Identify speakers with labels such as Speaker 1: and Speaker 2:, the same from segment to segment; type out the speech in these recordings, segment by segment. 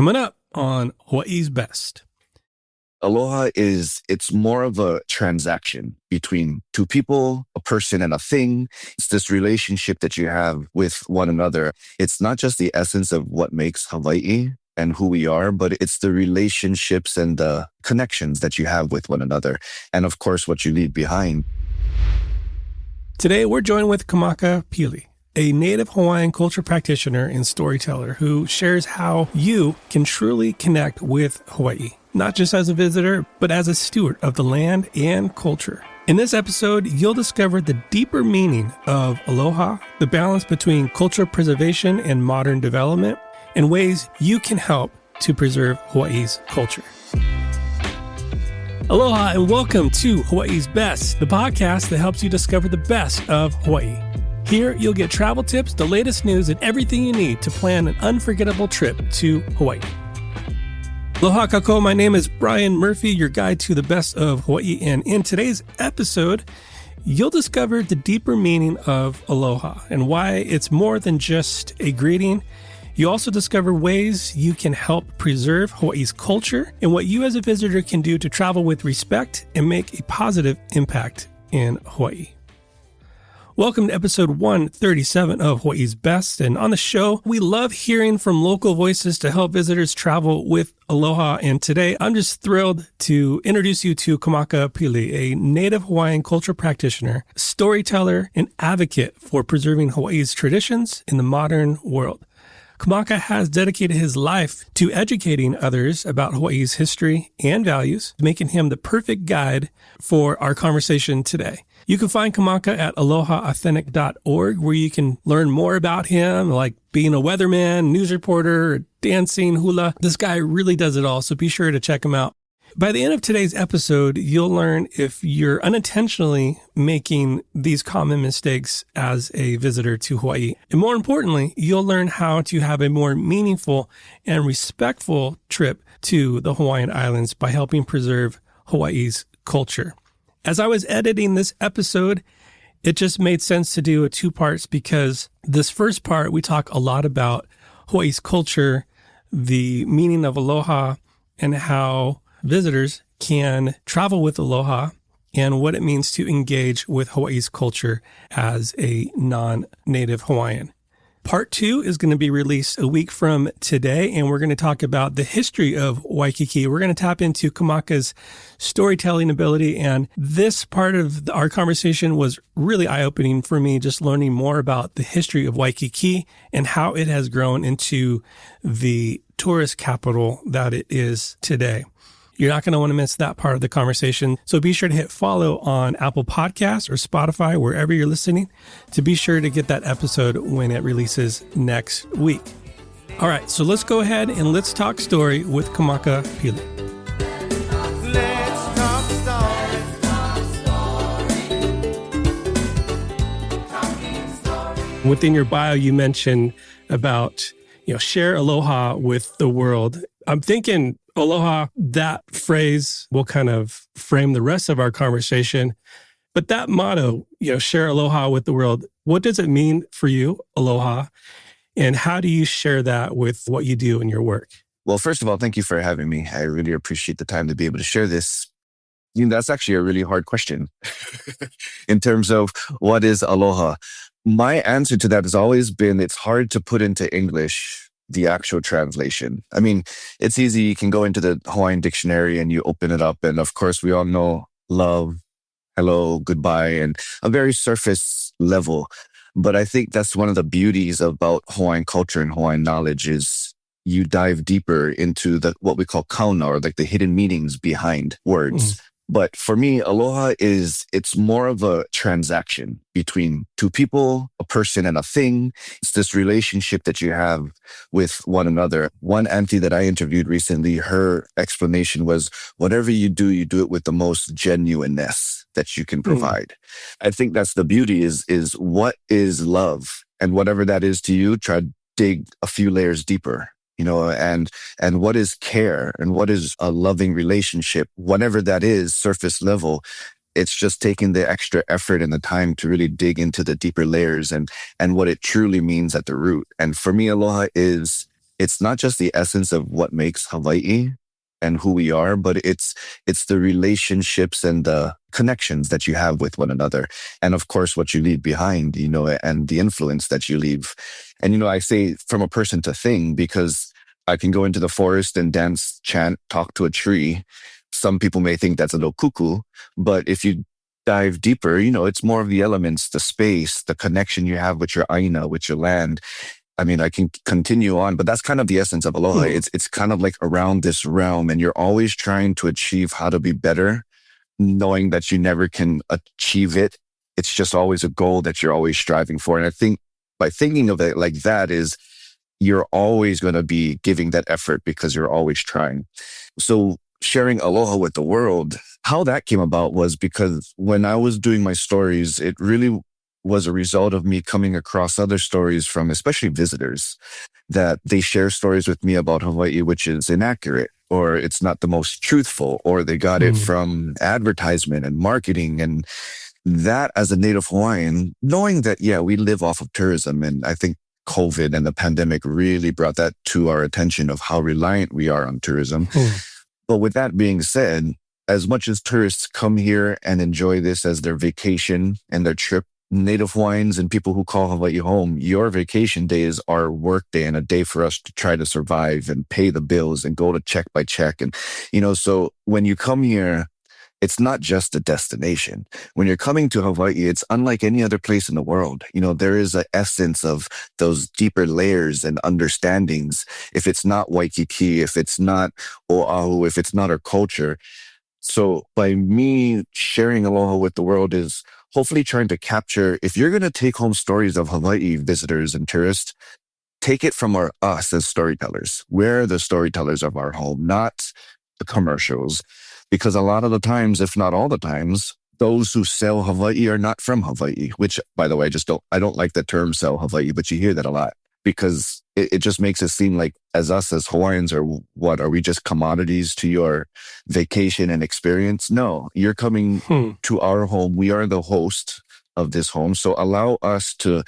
Speaker 1: Coming up on Hawaii's Best.
Speaker 2: Aloha it's more of a transaction between two people, a person and a thing. It's this relationship that you have with one another. It's not just the essence of what makes Hawaii and who we are, but it's the relationships and the connections that you have with one another. And of course, what you leave behind.
Speaker 1: Today, we're joined with Kamaka Pili, a native Hawaiian culture practitioner and storyteller who shares how you can truly connect with Hawaii, not just as a visitor, but as a steward of the land and culture. In this episode, you'll discover the deeper meaning of aloha, the balance between cultural preservation and modern development, and ways you can help to preserve Hawaii's culture. Aloha and welcome to Hawaii's Best, the podcast that helps you discover the best of Hawaii. Here, you'll get travel tips, the latest news, and everything you need to plan an unforgettable trip to Hawaii. Aloha kako, my name is Brian Murphy, your guide to the best of Hawaii, and in today's episode, you'll discover the deeper meaning of aloha and why it's more than just a greeting. You also discover ways you can help preserve Hawaii's culture and what you as a visitor can do to travel with respect and make a positive impact in Hawaii. Welcome to episode 137 of Hawaii's Best. And on the show, we love hearing from local voices to help visitors travel with aloha. And today, I'm just thrilled to introduce you to Kamaka Pili, a native Hawaiian culture practitioner, storyteller, and advocate for preserving Hawaii's traditions in the modern world. Kamaka has dedicated his life to educating others about Hawaii's history and values, making him the perfect guide for our conversation today. You can find Kamaka at alohaauthentic.org, where you can learn more about him, like being a weatherman, news reporter, dancing, hula. This guy really does it all, so be sure to check him out. By the end of today's episode, you'll learn if you're unintentionally making these common mistakes as a visitor to Hawaii. And more importantly, you'll learn how to have a more meaningful and respectful trip to the Hawaiian Islands by helping preserve Hawaii's culture. As I was editing this episode, it just made sense to do it two parts because this first part, we talk a lot about Hawaii's culture, the meaning of aloha, and how visitors can travel with aloha and what it means to engage with Hawaii's culture as a non-native Hawaiian. Part 2 is going to be released a week from today, and we're going to talk about the history of Waikiki. We're going to tap into Kamaka's storytelling ability, and this part of our conversation was really eye-opening for me, just learning more about the history of Waikiki and how it has grown into the tourist capital that it is today. You're not going to want to miss that part of the conversation. So be sure to hit follow on Apple Podcasts or Spotify, wherever you're listening, to be sure to get that episode when it releases next week. All right, so let's go ahead and let's talk story with Kamaka Pili.
Speaker 3: Let's talk story.
Speaker 1: Within your bio, you mentioned about, share aloha with the world. I'm thinking aloha, that phrase will kind of frame the rest of our conversation. But that motto, share aloha with the world, what does it mean for you, aloha? And how do you share that with what you do in your work?
Speaker 2: Well, first of all, thank you for having me. I really appreciate the time to be able to share this. That's actually a really hard question in terms of what is aloha. My answer to that has always been, it's hard to put into English the actual translation. I mean, it's easy. You can go into the Hawaiian dictionary and you open it up. And of course, we all know love, hello, goodbye, and a very surface level. But I think that's one of the beauties about Hawaiian culture and Hawaiian knowledge is you dive deeper into what we call kauna, or like the hidden meanings behind words. Mm. But for me, aloha it's more of a transaction between two people, a person and a thing. It's this relationship that you have with one another. One auntie that I interviewed recently, her explanation was, whatever you do it with the most genuineness that you can provide. I think that's the beauty is what is love? And whatever that is to you, try to dig a few layers deeper. And what is care and what is a loving relationship, whatever that is, surface level, it's just taking the extra effort and the time to really dig into the deeper layers and what it truly means at the root. And for me, aloha is it's not just the essence of what makes Hawaii and who we are, but it's the relationships and the connections that you have with one another. And of course, what you leave behind, and the influence that you leave. And, I say from a person to thing, because I can go into the forest and dance, chant, talk to a tree. Some people may think that's a little cuckoo, but if you dive deeper, it's more of the elements, the space, the connection you have with your aina, with your land. I mean, I can continue on, but that's kind of the essence of Aloha. It's kind of like around this realm, and you're always trying to achieve how to be better, knowing that you never can achieve it. It's just always a goal that you're always striving for. And I think by thinking of it like that is you're always going to be giving that effort because you're always trying. So sharing Aloha with the world, how that came about was because when I was doing my stories, it really was a result of me coming across other stories from especially visitors that they share stories with me about Hawaii, which is inaccurate, or it's not the most truthful, or they got it from advertisement and marketing. And that, as a native Hawaiian, knowing that, we live off of tourism. And I think COVID and the pandemic really brought that to our attention of how reliant we are on tourism. But with that being said, as much as tourists come here and enjoy this as their vacation and their trip, native Hawaiians and people who call Hawaii home, your vacation day is our work day and a day for us to try to survive and pay the bills and go to check by check. And, so when you come here, it's not just a destination. When you're coming to Hawaii, it's unlike any other place in the world. There is an essence of those deeper layers and understandings. If it's not Waikiki, if it's not Oahu, if it's not our culture. So by me sharing Aloha with the world is hopefully trying to capture, if you're going to take home stories of Hawaii visitors and tourists, take it from us as storytellers. We're the storytellers of our home, not the commercials. Because a lot of the times, if not all the times, those who sell Hawaii are not from Hawaii, which, by the way, I don't like the term sell Hawaii, but you hear that a lot because it just makes it seem like as Hawaiians are we just commodities to your vacation and experience? No, you're coming to our home. We are the host of this home. So allow us to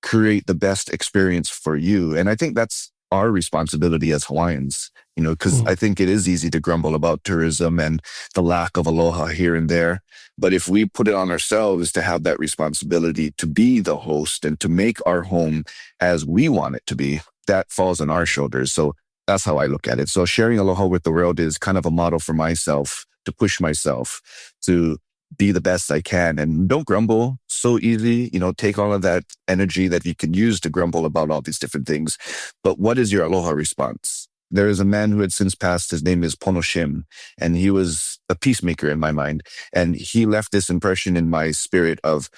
Speaker 2: create the best experience for you. And I think that's our responsibility as Hawaiians, because I think it is easy to grumble about tourism and the lack of aloha here and there. But if we put it on ourselves to have that responsibility to be the host and to make our home as we want it to be, that falls on our shoulders. So that's how I look at it. So sharing aloha with the world is kind of a model for myself to push myself to be the best I can and don't grumble so easy. Take all of that energy that you can use to grumble about all these different things. But what is your aloha response? There is a man who had since passed. His name is Pono Shim, and he was a peacemaker in my mind. And he left this impression in my spirit of,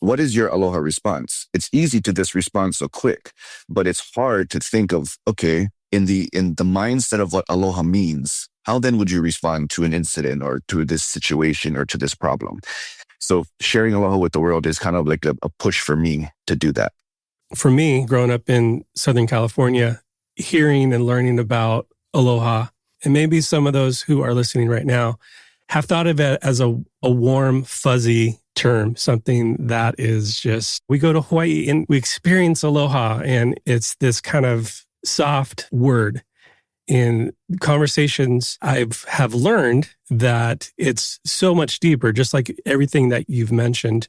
Speaker 2: what is your aloha response? It's easy to just respond so quick, but it's hard to think of, okay, in the mindset of what aloha means, how then would you respond to an incident or to this situation or to this problem? So sharing aloha with the world is kind of like a push for me to do that.
Speaker 1: For me, growing up in Southern California, hearing and learning about aloha, and maybe some of those who are listening right now have thought of it as a warm, fuzzy term, something that is just, we go to Hawaii and we experience aloha, and it's this kind of soft word. In conversations, have learned that it's so much deeper, just like everything that you've mentioned.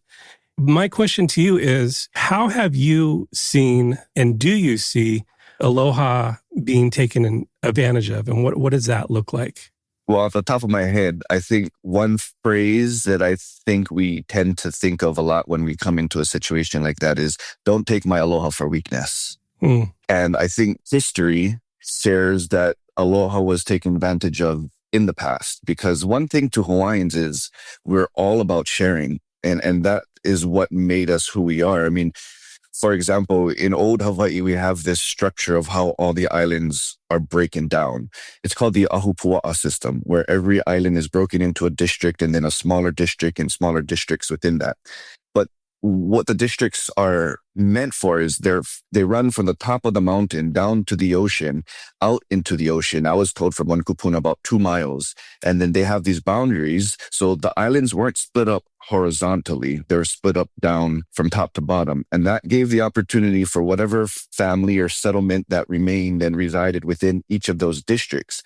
Speaker 1: My question to you is, how have you seen and do you see aloha being taken advantage of? And what does that look like?
Speaker 2: Well, off the top of my head, I think one phrase that I think we tend to think of a lot when we come into a situation like that is, don't take my aloha for weakness. And I think history shares that aloha was taken advantage of in the past, because one thing to Hawaiians is we're all about sharing, and that is what made us who we are. I mean, for example, in old Hawaii, we have this structure of how all the islands are breaking down. It's called the Ahupua'a system, where every island is broken into a district and then a smaller district and smaller districts within that. But what the districts are meant for is they run from the top of the mountain down to the ocean, out into the ocean. I was told from one kupuna about 2 miles. And then they have these boundaries. So the islands weren't split up horizontally. They were split up down from top to bottom. And that gave the opportunity for whatever family or settlement that remained and resided within each of those districts,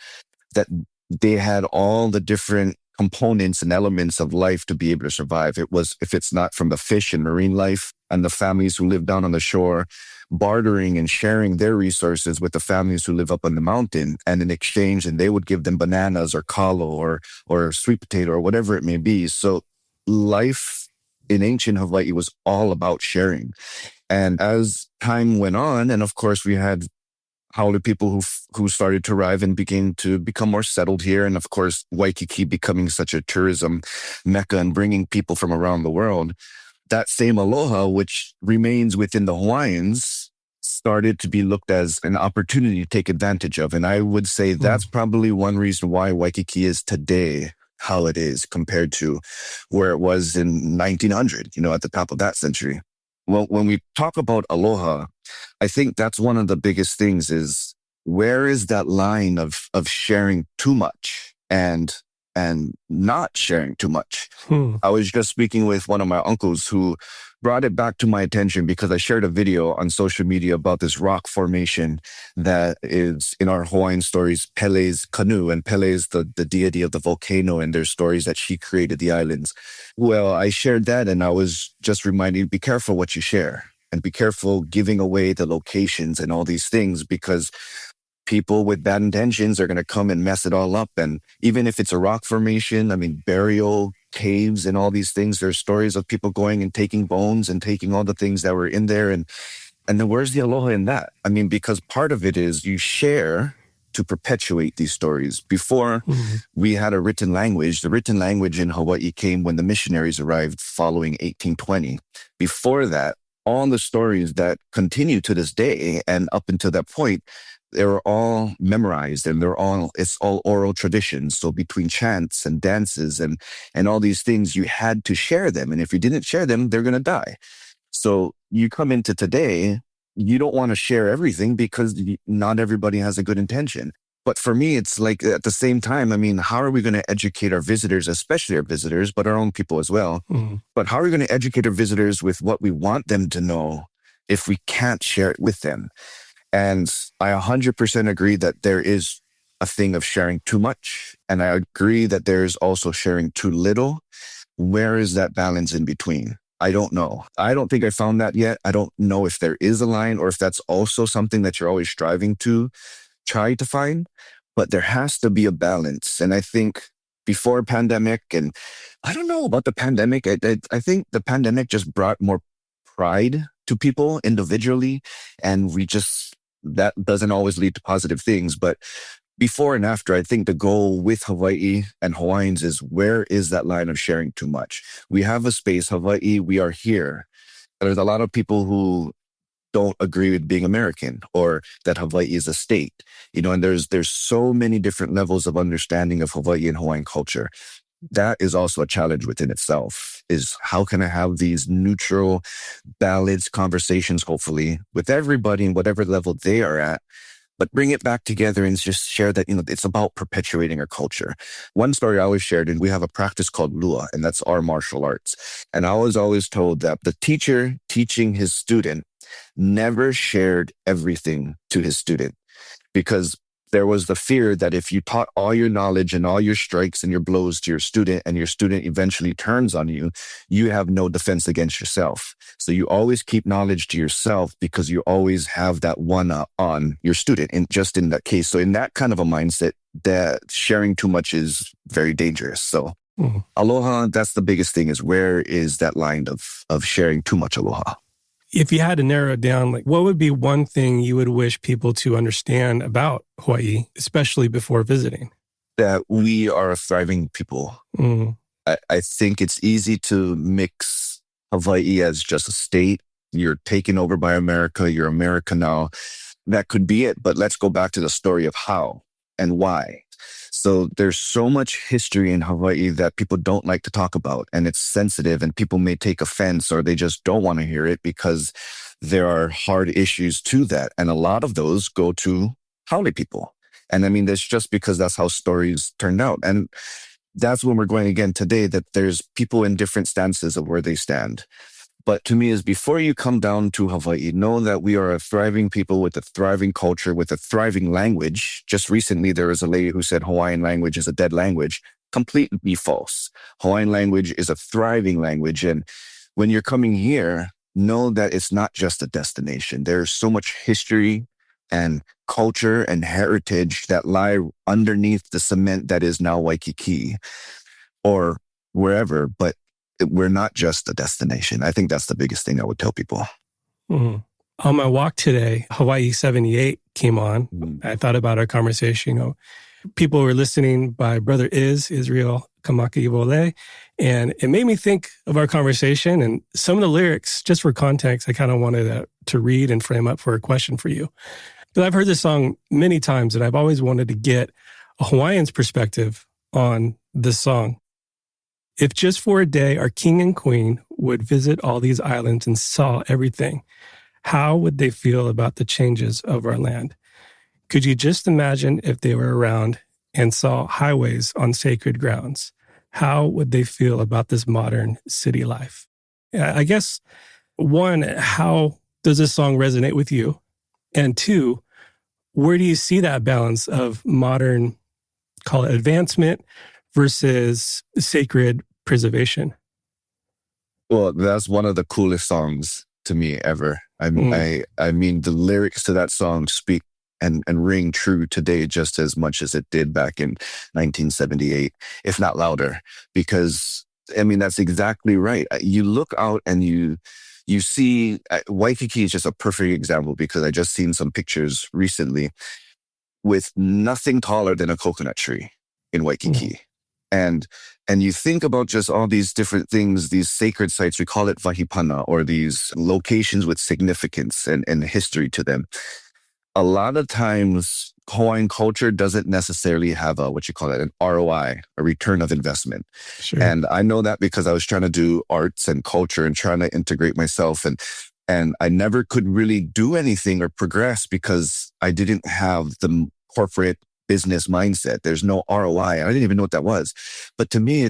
Speaker 2: that they had all the different components and elements of life to be able to survive. It was, if it's not from the fish and marine life and the families who live down on the shore, bartering and sharing their resources with the families who live up on the mountain. And in exchange, and they would give them bananas or kalo or sweet potato or whatever it may be. So life in ancient Hawaii was all about sharing. And as time went on, and of course we had Haole people who started to arrive and began to become more settled here. And of course, Waikiki becoming such a tourism mecca and bringing people from around the world, that same aloha, which remains within the Hawaiians, started to be looked as an opportunity to take advantage of. And I would say that's probably one reason why Waikiki is today how it is compared to where it was in 1900, at the top of that century. Well, when we talk about aloha, I think that's one of the biggest things is, where is that line of sharing too much and not sharing too much? I was just speaking with one of my uncles who brought it back to my attention because I shared a video on social media about this rock formation that is in our Hawaiian stories, Pele's canoe. And Pele is the deity of the volcano, and there's stories that she created the islands. Well, I shared that, and I was just reminding, be careful what you share and be careful giving away the locations and all these things, because people with bad intentions are going to come and mess it all up. And even if it's a rock formation, burial caves and all these things, there's stories of people going and taking bones and taking all the things that were in there. And then where's the aloha in that? Because part of it is you share to perpetuate these stories. Before we had a written language, the written language in Hawaii came when the missionaries arrived following 1820. Before that, all the stories that continue to this day and up until that point, they were all memorized, and it's all oral traditions. So between chants and dances and all these things, you had to share them. And if you didn't share them, they're going to die. So you come into today, you don't want to share everything because not everybody has a good intention. But for me, it's like at the same time, how are we going to educate our visitors, especially our visitors, but our own people as well? But how are we going to educate our visitors with what we want them to know if we can't share it with them? And I 100% agree that there is a thing of sharing too much. And I agree that there's also sharing too little. Where is that balance in between? I don't know. I don't think I found that yet. I don't know if there is a line or if that's also something that you're always striving to try to find. But there has to be a balance. And I think before pandemic, and I don't know about the pandemic, I think the pandemic just brought more pride to people individually. And that doesn't always lead to positive things. But before and after, I think the goal with Hawaii and Hawaiians is, where is that line of sharing too much? We have a space, Hawaii, we are here. There's a lot of people who don't agree with being American or that Hawaii is a state, and there's so many different levels of understanding of Hawaii and Hawaiian culture. That is also a challenge within itself, is how can I have these neutral, balanced conversations, hopefully, with everybody in whatever level they are at, but bring it back together and just share that, it's about perpetuating our culture. One story I always shared, and we have a practice called Lua, and that's our martial arts. And I was always told that the teacher teaching his student never shared everything to his student, because there was the fear that if you taught all your knowledge and all your strikes and your blows to your student, and your student eventually turns on you, you have no defense against yourself. So you always keep knowledge to yourself, because you always have that one on your student, and just in that case. So in that kind of a mindset, that sharing too much is very dangerous. So aloha, that's the biggest thing, is where is that line of sharing too much aloha?
Speaker 1: If you had to narrow it down, what would be one thing you would wish people to understand about Hawaii, especially before visiting?
Speaker 2: That we are a thriving people. I think it's easy to mix Hawaii as just a state. You're taken over by America. You're America now. That could be it. But let's go back to the story of how and why. So there's so much history in Hawaii that people don't like to talk about, and it's sensitive, and people may take offense or they just don't want to hear it because there are hard issues to that. And a lot of those go to Haole people. And I mean, that's just because that's how stories turned out. And that's when we're going again today, that there's people in different stances of where they stand. But to me is before you come down to Hawaii, know that we are a thriving people with a thriving culture, with a thriving language. Just recently, there was a lady who said Hawaiian language is a dead language. Completely false. Hawaiian language is a thriving language. And when you're coming here, know that it's not just a destination. There's so much history and culture and heritage that lie underneath the cement that is now Waikiki or wherever. But we're not just a destination. I think that's the biggest thing I would tell people.
Speaker 1: Mm-hmm. On my walk today, Hawaii 78 came on. I thought about our conversation. People were listening by Brother Israel Kamaka Ivole, and it made me think of our conversation and some of the lyrics, just for context, I kind of wanted to read and frame up for a question for you. Because I've heard this song many times, and I've always wanted to get a Hawaiian's perspective on this song. If just for a day our king and queen would visit all these islands and saw everything, how would they feel about the changes of our land? Could you just imagine if they were around and saw highways on sacred grounds? How would they feel about this modern city life? I guess, one, how does this song resonate with you? And two, where do you see that balance of modern, call it advancement, versus sacred preservation?
Speaker 2: Well, that's one of the coolest songs to me ever. I mean, the lyrics to that song speak and ring true today just as much as it did back in 1978, if not louder. Because, I mean, that's exactly right. You look out and you see, Waikiki is just a perfect example because I just seen some pictures recently with nothing taller than a coconut tree in Waikiki. And you think about just all these different things, these sacred sites, we call it vahipana, or these locations with significance and history to them. A lot of times, Hawaiian culture doesn't necessarily have an ROI, a return of investment.
Speaker 1: Sure.
Speaker 2: And I know that because I was trying to do arts and culture and trying to integrate myself. And I never could really do anything or progress because I didn't have the corporate business mindset. There's no ROI. I didn't even know what that was. But to me,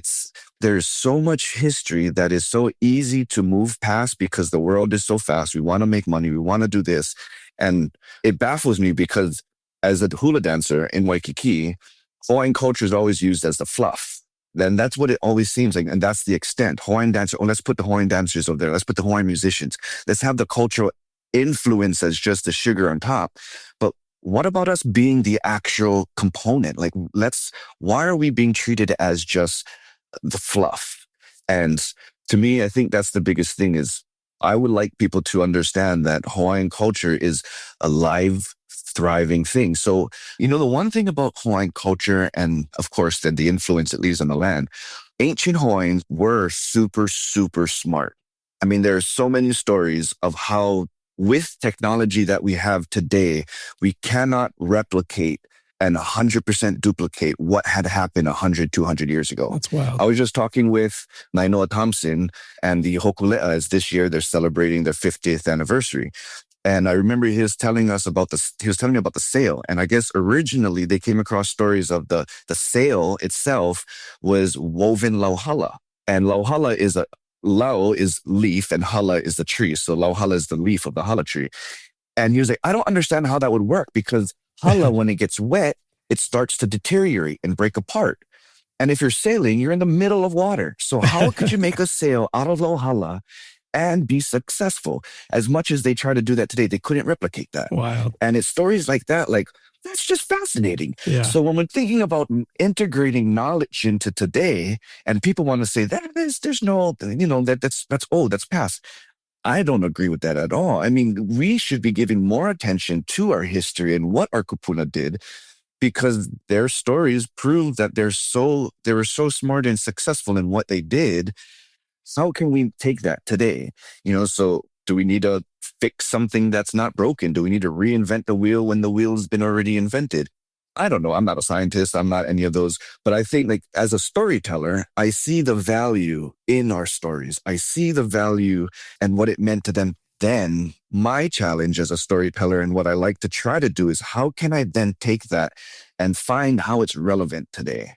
Speaker 2: there's so much history that is so easy to move past because the world is so fast. We want to make money. We want to do this. And it baffles me because as a hula dancer in Waikiki, Hawaiian culture is always used as the fluff. Then that's what it always seems like. And that's the extent. Hawaiian dancer, let's put the Hawaiian dancers over there. Let's put the Hawaiian musicians. Let's have the cultural influence as just the sugar on top. But what about us being the actual component? Like, why are we being treated as just the fluff? And to me, I think that's the biggest thing is I would like people to understand that Hawaiian culture is a live, thriving thing. So, the one thing about Hawaiian culture and of course, then the influence it leaves on the land, ancient Hawaiians were super, super smart. I mean, there are so many stories of how with technology that we have today, we cannot replicate and 100% duplicate what had happened 100, 200 years ago.
Speaker 1: That's wild.
Speaker 2: I was just talking with Nainoa Thompson and the Hokule'as this year. They're celebrating their 50th anniversary. And I remember he was telling me about the sail. And I guess originally they came across stories of the sail itself was woven lauhala. And lauhala is lau is leaf and hala is the tree. So lauhala is the leaf of the hala tree. And he was like, I don't understand how that would work because hala, when it gets wet, it starts to deteriorate and break apart. And if you're sailing, you're in the middle of water. So how could you make a sail out of lauhala and be successful? As much as they try to do that today, they couldn't replicate that.
Speaker 1: Wild.
Speaker 2: And it's stories like that, that's just fascinating.
Speaker 1: Yeah.
Speaker 2: So when we're thinking about integrating knowledge into today, and people want to say there's no, that's old, that's past. I don't agree with that at all. I mean, we should be giving more attention to our history and what our kupuna did, because their stories prove that they were so smart and successful in what they did. How can we take that today? So do we need to fix something that's not broken? Do we need to reinvent the wheel when the wheel's been already invented? I don't know. I'm not a scientist. I'm not any of those. But I think like as a storyteller, I see the value in our stories. I see the value and what it meant to them then. My challenge as a storyteller and what I like to try to do is how can I then take that and find how it's relevant today?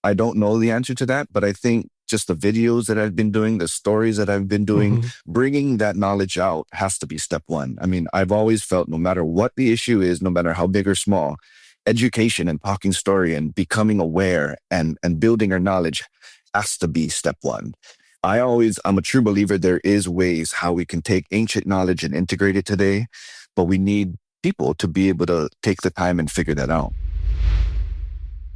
Speaker 2: I don't know the answer to that, but I think just the videos that I've been doing, the stories that I've been doing, bringing that knowledge out has to be step one. I mean, I've always felt no matter what the issue is, no matter how big or small, education and talking story and becoming aware and building our knowledge has to be step one. I'm a true believer there is ways how we can take ancient knowledge and integrate it today, but we need people to be able to take the time and figure that out.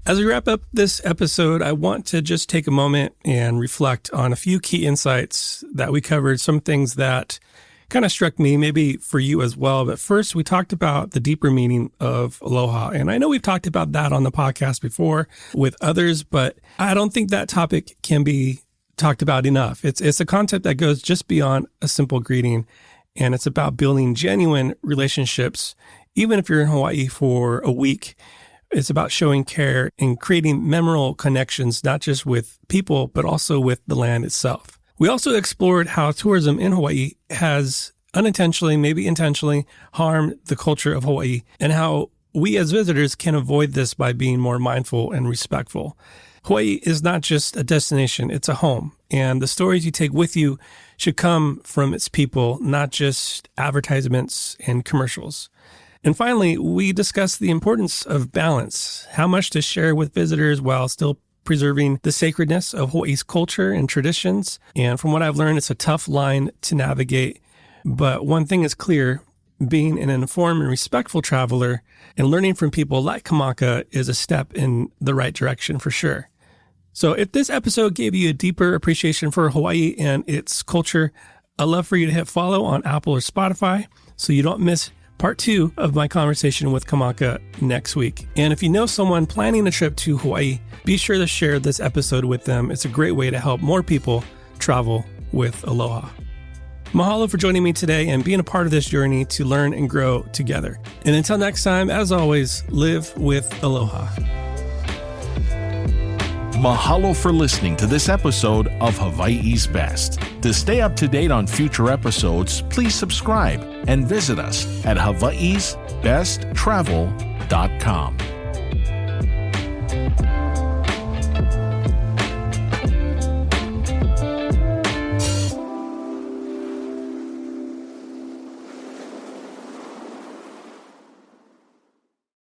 Speaker 1: As we wrap up this episode, I want to just take a moment and reflect on a few key insights that we covered, some things that kind of struck me, maybe for you as well. But first, we talked about the deeper meaning of aloha. And I know we've talked about that on the podcast before with others, but I don't think that topic can be talked about enough. It's a concept that goes just beyond a simple greeting, and it's about building genuine relationships. Even if you're in Hawaii for a week, it's about showing care and creating memorable connections, not just with people, but also with the land itself. We also explored how tourism in Hawaii has unintentionally, maybe intentionally, harmed the culture of Hawaii, and how we as visitors can avoid this by being more mindful and respectful. Hawaii is not just a destination, it's a home. And the stories you take with you should come from its people, not just advertisements and commercials. And finally, we discussed the importance of balance, how much to share with visitors while still preserving the sacredness of Hawaii's culture and traditions. And from what I've learned, it's a tough line to navigate. But one thing is clear, being an informed and respectful traveler and learning from people like Kamaka is a step in the right direction for sure. So if this episode gave you a deeper appreciation for Hawaii and its culture, I'd love for you to hit follow on Apple or Spotify so you don't miss part 2 of my conversation with Kamaka next week. And if you know someone planning a trip to Hawaii, be sure to share this episode with them. It's a great way to help more people travel with Aloha. Mahalo for joining me today and being a part of this journey to learn and grow together. And until next time, as always, live with Aloha.
Speaker 4: Mahalo for listening to this episode of Hawaii's Best. To stay up to date on future episodes, please subscribe and visit us at hawaiisbesttravel.com.